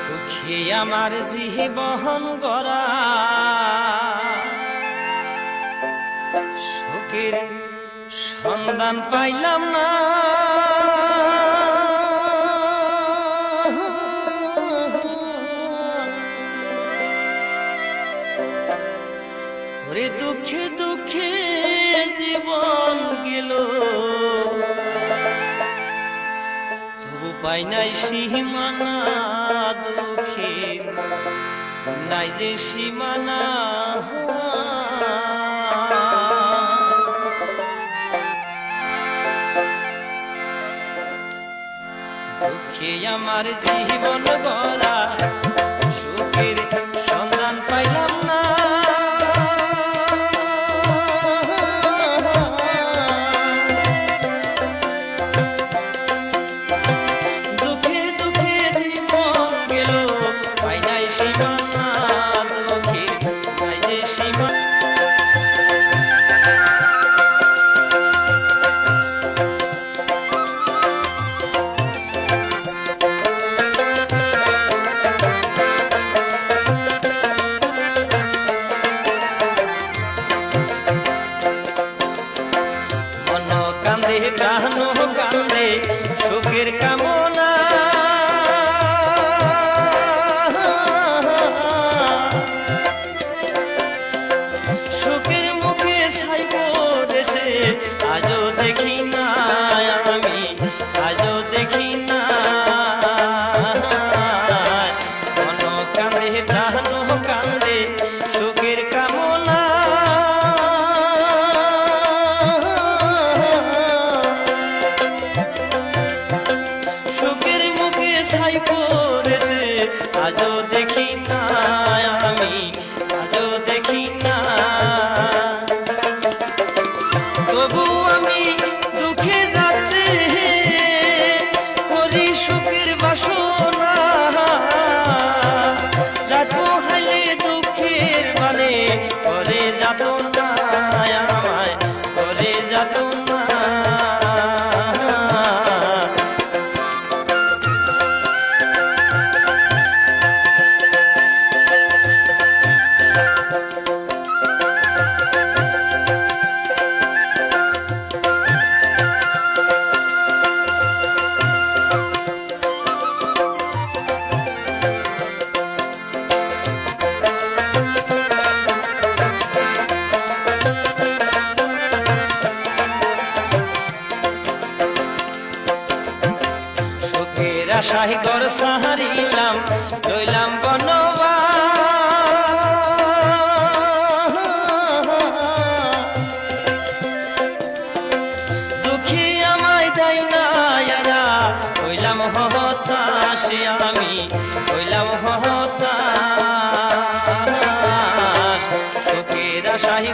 দুঃখী আমার জীবন গড়া সুখের সন্ধান পাইলাম না। ওরে দুঃখে দুঃখে জীবন গেল, তবু পাই নাই সীমানা। দুঃখের নাই যে সীমানা। দুঃখে আমার জীবন গড়া সুখের সন্ধান পাইলাম না। দুঃখে দুঃখে জীবন গেল, পাই নাই সীমানা। দুঃখের নাই যে সীমানা। প্রাণ কান্দে সুখের কামনা, সুখের মুখে ছাই পড়েছে আজও দেখি না আমি, আজও দেখি না। মন কান্দে প্রাণ কান্দে সুখের কামনা, ছাই পড়েছে আজও দেখি না আমি, আজও দেখি না। তবু আমি দুঃখের রাত্রে করি সুখের বাসনা। রাত পোহাইলে দুঃখের মানে করে যাত না আমায়, করে যাত না। আশায় ঘর সাহারিলাম লইলাম বনবাস, দুঃখী আমায় দেয় না এরা, হইলাম হতাশ আমি, হইলাম হতাশ। সুখের আশায়